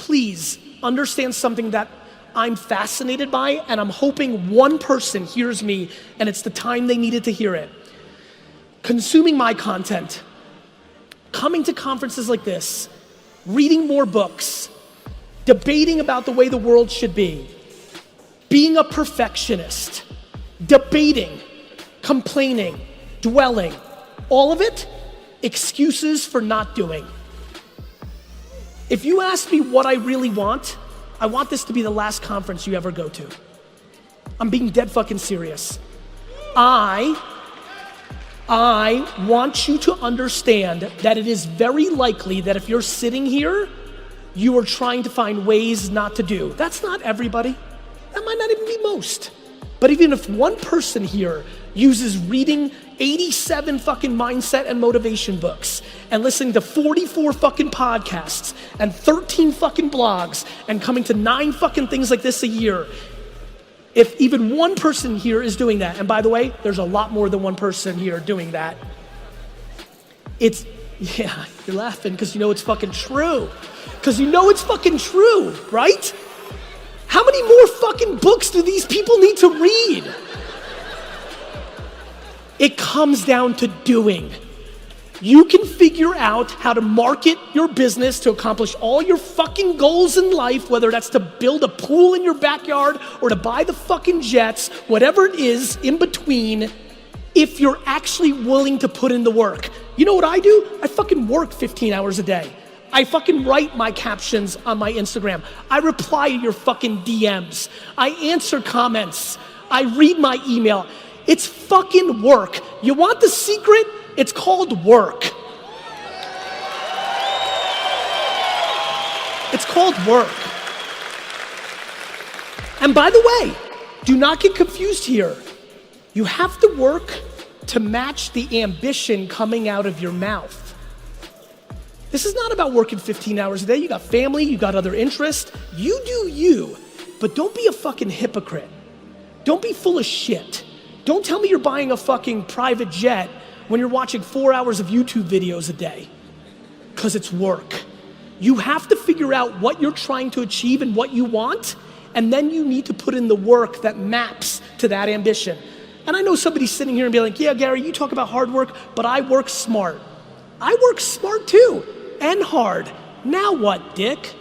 please understand something that I'm fascinated by, and I'm hoping one person hears me and it's the time they needed to hear it. Consuming my content, coming to conferences like this, reading more books, debating about the way the world should be, being a perfectionist, debating, complaining, dwelling, all of it, excuses for not doing. If you ask me what I really want, I want this to be the last conference you ever go to. I'm being dead fucking serious. I want you to understand that it is very likely that if you're sitting here, you are trying to find ways not to do. That's not everybody. That might not even be most. But even if one person here uses reading 87 fucking mindset and motivation books and listening to 44 fucking podcasts and 13 fucking blogs and coming to 9 fucking things like this a year, if even one person here is doing that, and by the way, there's a lot more than one person here doing that, yeah, you're laughing because you know it's fucking true. Because you know it's fucking true, right? How many more fucking books do these people need to read? It comes down to doing. You can figure out how to market your business to accomplish all your fucking goals in life, whether that's to build a pool in your backyard or to buy the fucking jets, whatever it is in between, if you're actually willing to put in the work. You know what I do? I fucking work 15 hours a day. I fucking write my captions on my Instagram. I reply to your fucking DMs. I answer comments. I read my email. It's fucking work. You want the secret? It's called work. It's called work. And by the way, do not get confused here. You have to work to match the ambition coming out of your mouth. This is not about working 15 hours a day. You got family, you got other interests. You do you, but don't be a fucking hypocrite. Don't be full of shit. Don't tell me you're buying a fucking private jet when you're watching 4 hours of YouTube videos a day, because it's work. You have to figure out what you're trying to achieve and what you want, and then you need to put in the work that maps to that ambition. And I know somebody's sitting here and be like, yeah, Gary, you talk about hard work, but I work smart. I work smart too, and hard. Now what, dick?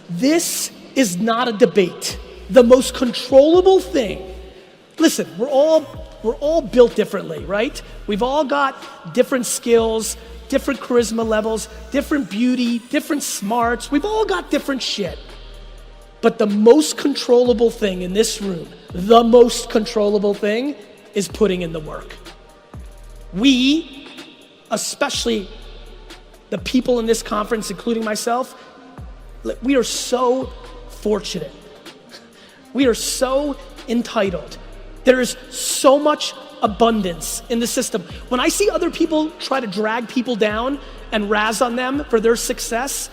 This is not a debate. The most controllable thing, listen, we're all built differently, right? We've all got different skills, different charisma levels, different beauty, different smarts. We've all got different shit. But the most controllable thing in this room, the most controllable thing is putting in the work. We, especially the people in this conference, including myself, we are so fortunate. We are so entitled. There is so much abundance in the system. When I see other people try to drag people down and razz on them for their success,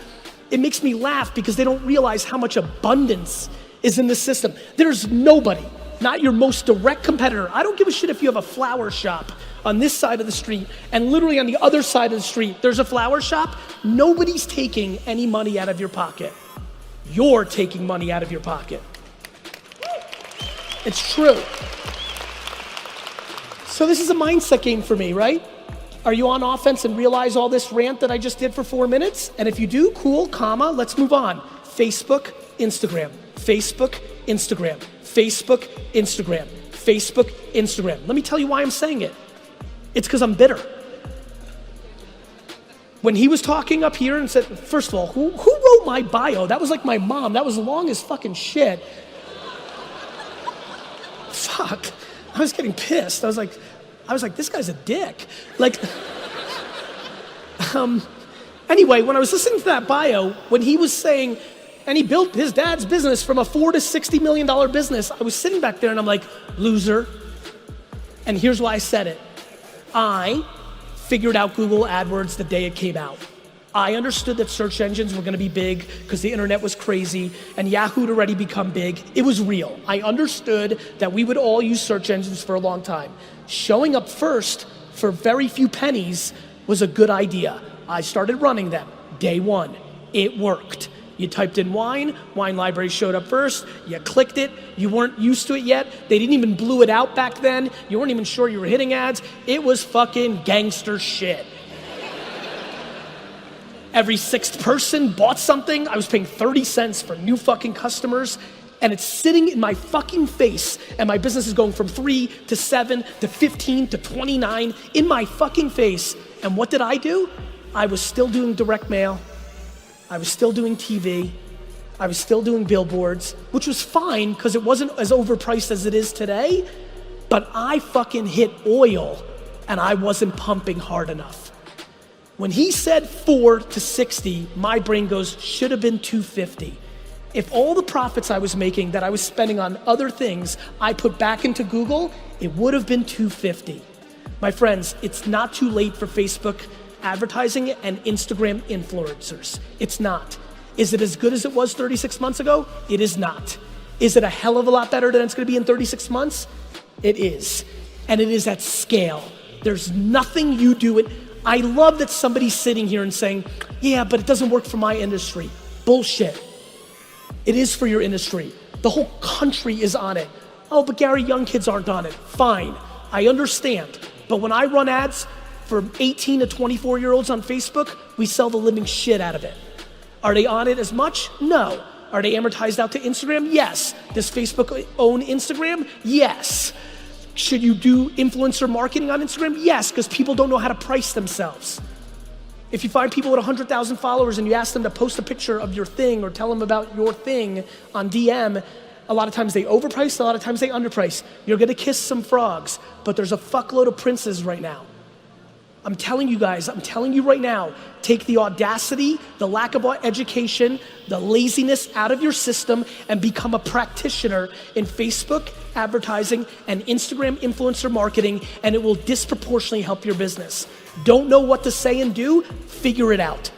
it makes me laugh because they don't realize how much abundance is in the system. There's nobody, not your most direct competitor. I don't give a shit if you have a flower shop on this side of the street and literally on the other side of the street, there's a flower shop. Nobody's taking any money out of your pocket. You're taking money out of your pocket. It's true. So this is a mindset game for me, right? Are you on offense and realize all this rant that I just did for 4 minutes? And if you do, cool, comma, let's move on. Facebook, Instagram, Facebook, Instagram, Facebook, Instagram, Facebook, Instagram. Let me tell you why I'm saying it. It's because I'm bitter. When he was talking up here and said, first of all, who wrote my bio? That was like my mom. That was long as fucking shit. Fuck, I was getting pissed. I was like, this guy's a dick. Like, anyway, when I was listening to that bio, when he was saying, and he built his dad's business from a $4 to $60 million business, I was sitting back there and I'm like, loser. And here's why I said it. I figured out Google AdWords the day it came out. I understood that search engines were gonna be big because the internet was crazy and Yahoo had already become big. It was real. I understood that we would all use search engines for a long time. Showing up first for very few pennies was a good idea. I started running them. Day one, it worked. You typed in wine library showed up first, you clicked it, you weren't used to it yet, they didn't even blew it out back then, you weren't even sure you were hitting ads, it was fucking gangster shit. Every sixth person bought something, I was paying 30 cents for new fucking customers, and it's sitting in my fucking face, and my business is going from 3 to 7 to 15 to 29 in my fucking face. And what did I do? I was still doing direct mail, I was still doing TV, I was still doing billboards, which was fine because it wasn't as overpriced as it is today, but I fucking hit oil and I wasn't pumping hard enough. When he said 4 to 60, my brain goes, should have been 250. If all the profits I was making that I was spending on other things I put back into Google, it would have been 250. My friends, it's not too late for Facebook advertising and Instagram influencers. It's not. Is it as good as it was 36 months ago? It is not. Is it a hell of a lot better than it's gonna be in 36 months? It is. And it is at scale. There's nothing you do it. I love that somebody's sitting here and saying, yeah, but it doesn't work for my industry. Bullshit. It is for your industry. The whole country is on it. Oh, but Gary, young kids aren't on it. Fine, I understand. But when I run ads for 18 to 24-year-olds on Facebook, we sell the living shit out of it. Are they on it as much? No. Are they amortized out to Instagram? Yes. Does Facebook own Instagram? Yes. Should you do influencer marketing on Instagram? Yes, because people don't know how to price themselves. If you find people with 100,000 followers and you ask them to post a picture of your thing or tell them about your thing on DM, a lot of times they overprice, a lot of times they underprice. You're gonna kiss some frogs, but there's a fuckload of princes right now. I'm telling you guys, I'm telling you right now, take the audacity, the lack of education, the laziness out of your system and become a practitioner in Facebook advertising and Instagram influencer marketing, and it will disproportionately help your business. Don't know what to say and do? Figure it out.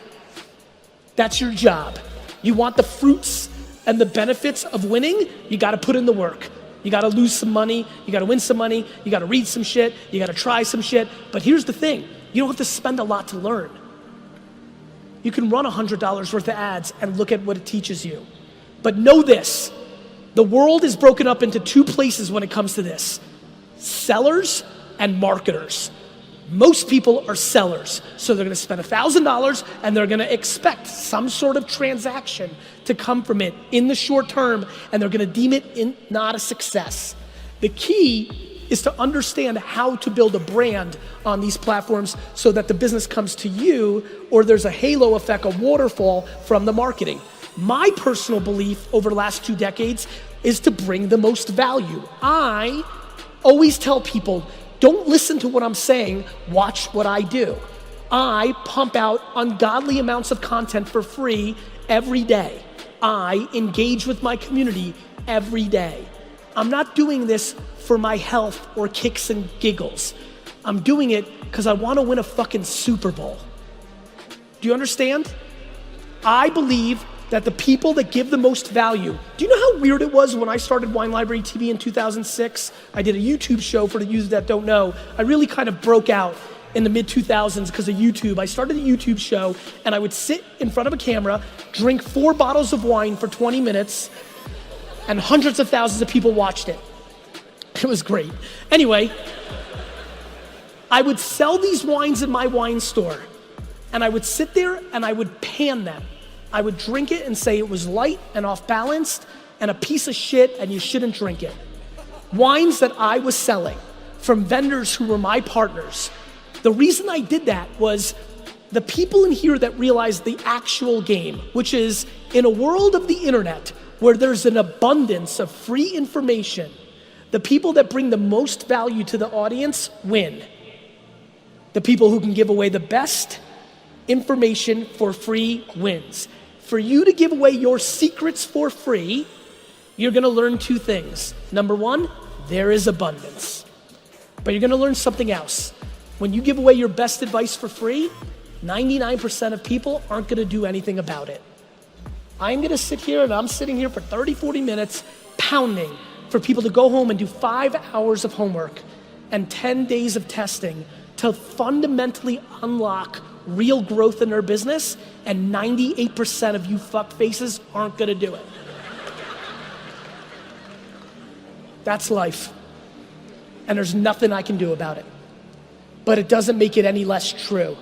That's your job. You want the fruits and the benefits of winning? You gotta put in the work. You gotta lose some money, you gotta win some money, you gotta read some shit, you gotta try some shit. But here's the thing, you don't have to spend a lot to learn. You can run $100 worth of ads and look at what it teaches you. But know this, the world is broken up into two places when it comes to this: sellers and marketers. Most people are sellers, so they're gonna spend $1,000 and they're gonna expect some sort of transaction to come from it in the short term, and they're gonna deem it not a success. The key is to understand how to build a brand on these platforms so that the business comes to you, or there's a halo effect, a waterfall from the marketing. My personal belief over the last 2 decades is to bring the most value. I always tell people, don't listen to what I'm saying, watch what I do. I pump out ungodly amounts of content for free every day. I engage with my community every day. I'm not doing this for my health or kicks and giggles. I'm doing it because I want to win a fucking Super Bowl. Do you understand? I believe that the people that give the most value, do you know how weird it was when I started Wine Library TV in 2006? I did a YouTube show for the users that don't know. I really kind of broke out in the mid-2000s because of YouTube. I started a YouTube show and I would sit in front of a camera, drink 4 bottles of wine for 20 minutes, and hundreds of thousands of people watched it. It was great. Anyway, I would sell these wines in my wine store, and I would sit there and I would pan them. I would drink it and say it was light and off-balanced and a piece of shit and you shouldn't drink it. Wines that I was selling from vendors who were my partners. The reason I did that was the people in here that realized the actual game, which is in a world of the internet where there's an abundance of free information, the people that bring the most value to the audience win. The people who can give away the best information for free wins. For you to give away your secrets for free, you're gonna learn 2 things. Number 1, there is abundance. But you're gonna learn something else. When you give away your best advice for free, 99% of people aren't gonna do anything about it. I'm gonna sit here and I'm sitting here for 30, 40 minutes pounding for people to go home and do 5 hours of homework and 10 days of testing to fundamentally unlock real growth in their business, and 98% of you fuck faces aren't gonna do it. That's life. And there's nothing I can do about it. But it doesn't make it any less true.